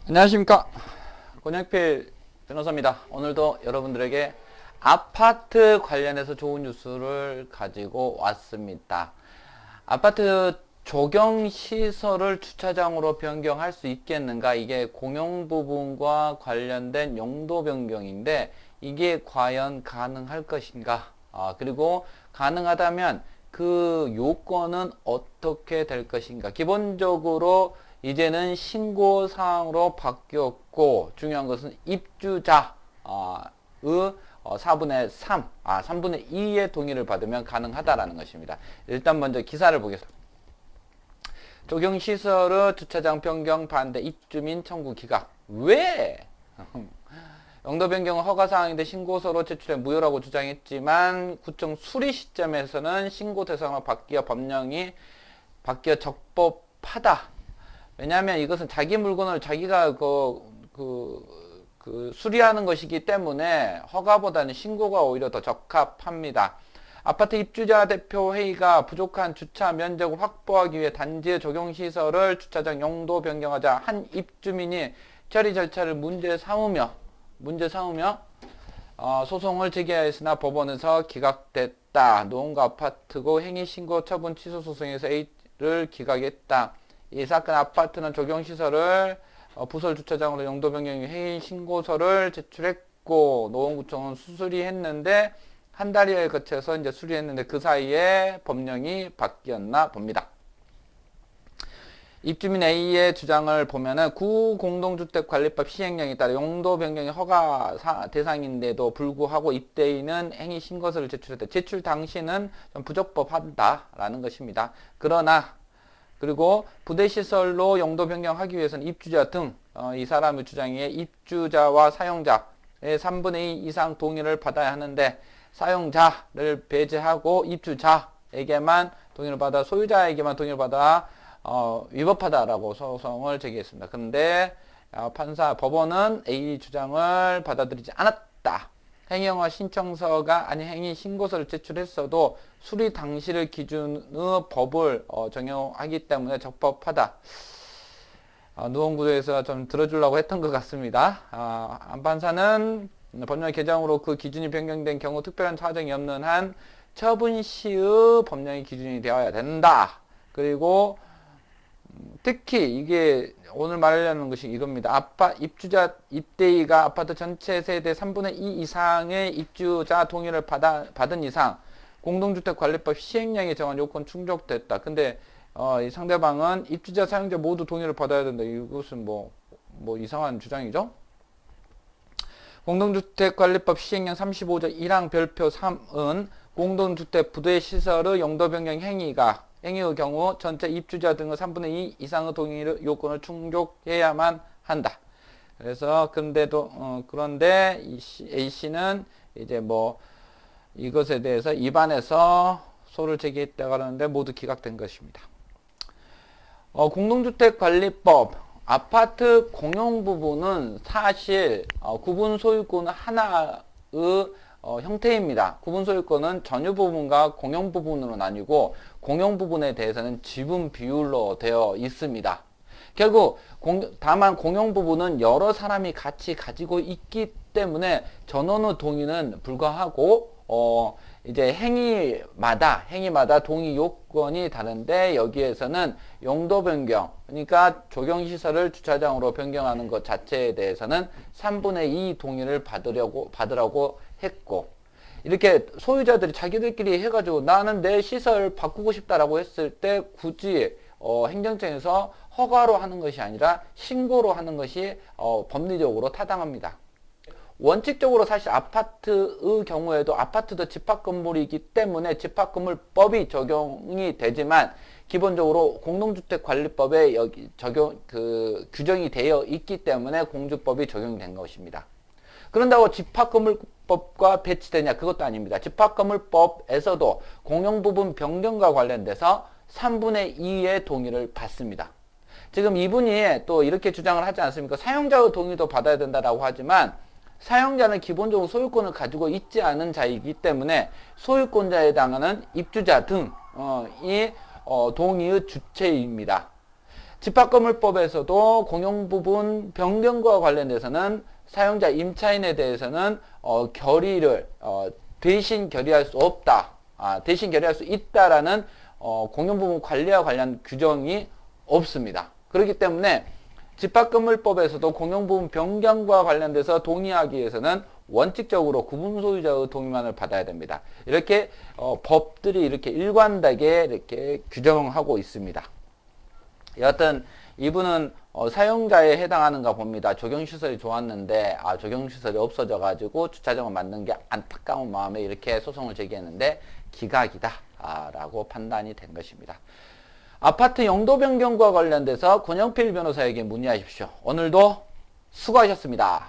안녕하십니까, 권영필 변호사입니다. 오늘도 여러분들에게 아파트 관련해서 좋은 뉴스를 가지고 왔습니다. 아파트 조경시설을 주차장으로 변경할 수 있겠는가, 이게 공용부분과 관련된 용도 변경인데 이게 과연 가능할 것인가, 그리고 가능하다면 그 요건은 어떻게 될 것인가. 기본적으로 이제는 신고사항으로 바뀌었고, 중요한 것은 입주자의 4분의 3, 3분의 2의 동의를 받으면 가능하다라는 것입니다. 일단 먼저 기사를 보겠습니다. 조경시설의 주차장 변경 반대 입주민 청구 기각. 왜? 용도 변경은 허가사항인데 신고서로 제출해 무효라고 주장했지만 구청 수리 시점에서는 신고 대상으로 바뀌어 법령이 바뀌어 적법하다. 왜냐하면 이것은 자기 물건을 자기가 수리하는 것이기 때문에 허가보다는 신고가 오히려 더 적합합니다. 아파트 입주자 대표 회의가 부족한 주차 면적을 확보하기 위해 단지의 조경시설을 주차장 용도 변경하자 한 입주민이 처리 절차를 문제 삼으며 소송을 제기하였으나 법원에서 기각됐다. 노원구 아파트고 행위신고 처분 취소 소송에서 A를 기각했다. 이 사건 아파트는 조경시설을 부설 주차장으로 용도 변경 행위신고서를 제출했고 노원구청은 수리했는데 한 달여에 거쳐서 이제 수리했는데 그 사이에 법령이 바뀌었나 봅니다. 입주민 A의 주장을 보면은 구공동주택관리법 시행령에 따라 용도 변경이 허가 대상인데도 불구하고 입대인은 행위 신고서를 제출했다. 제출 당시는 좀 부적법하다라는 것입니다. 그리고 부대시설로 용도 변경하기 위해서는 입주자 등 이 사람의 주장에 입주자와 사용자의 3분의 2 이상 동의를 받아야 하는데 사용자를 배제하고 입주자에게만 동의를 받아 소유자에게만 동의를 받아 위법하다라고 소송을 제기했습니다. 그런데 법원은 A 주장을 받아들이지 않았다. 행위허가 신청서가 아닌 행위 신고서를 제출했어도 수리 당시를 기준의 법을 적용하기 때문에 적법하다. 노원구에서 좀 들어주려고 했던 것 같습니다. 안판사는 법령 개정으로 그 기준이 변경된 경우 특별한 사정이 없는 한 처분 시의 법령의 기준이 되어야 된다. 그리고 특히 이게 오늘 말하려는 것이 이겁니다. 입주자 입대의가 아파트 전체 세대 3분의 2 이상의 입주자 동의를 받은 이상 공동주택관리법 시행령에 정한 요건 충족됐다. 근데 이 상대방은 입주자 사용자 모두 동의를 받아야 된다. 이것은 뭐 이상한 주장이죠. 공동주택관리법 시행령 35조 1항 별표 3은 공동주택 부대시설의 용도 변경 행위의 경우 전체 입주자 등의 3분의 2 이상의 동의 요건을 충족해야만 한다. 그래서 그런데 A씨는 이제 이것에 대해서 위반해서 소를 제기했다고 하는데 모두 기각된 것입니다. 공동주택관리법 아파트 공용 부분은 사실 구분 소유권 하나의 형태입니다. 구분 소유권은 전유 부분과 공용 부분으로 나뉘고 공용 부분에 대해서는 지분 비율로 되어 있습니다. 결국 다만 공용 부분은 여러 사람이 같이 가지고 있기 때문에 전원의 동의는 불가하고 이제 행위마다 동의 요건이 다른데 여기에서는 용도 변경, 그러니까 조경시설을 주차장으로 변경하는 것 자체에 대해서는 3분의 2 동의를 받으라고 했고, 이렇게 소유자들이 자기들끼리 해가지고 나는 내 시설 바꾸고 싶다라고 했을 때 굳이 행정청에서 허가로 하는 것이 아니라 신고로 하는 것이 법리적으로 타당합니다. 원칙적으로 사실 아파트의 경우에도 아파트도 집합건물이기 때문에 집합건물법이 적용이 되지만 기본적으로 공동주택관리법에 규정이 되어 있기 때문에 공주법이 적용된 것입니다. 그런다고 집합건물법과 배치되냐? 그것도 아닙니다. 집합건물법에서도 공용부분 변경과 관련돼서 3분의 2의 동의를 받습니다. 지금 이분이 또 이렇게 주장을 하지 않습니까? 사용자의 동의도 받아야 된다라고 하지만 사용자는 기본적으로 소유권을 가지고 있지 않은 자이기 때문에 소유권자에 해당하는 입주자 등이 동의의 주체입니다. 집합건물법에서도 공용부분 변경과 관련돼서는 사용자 임차인에 대해서는 결의를 대신 결의할 수 없다. 대신 결의할 수 있다라는 공용부분 관리와 관련 규정이 없습니다. 그렇기 때문에 집합건물법에서도 공용부분 변경과 관련돼서 동의하기 위해서는 원칙적으로 구분소유자의 동의만을 받아야 됩니다. 이렇게 법들이 이렇게 일관되게 이렇게 규정하고 있습니다. 여하튼 이분은 사용자에 해당하는가 봅니다. 적용시설이 좋았는데 적용시설이 없어져 가지고 주차장을 만든 게 안타까운 마음에 이렇게 소송을 제기했는데 기각이다 라고 판단이 된 것입니다. 아파트 용도 변경과 관련돼서 권영필 변호사에게 문의하십시오. 오늘도 수고하셨습니다.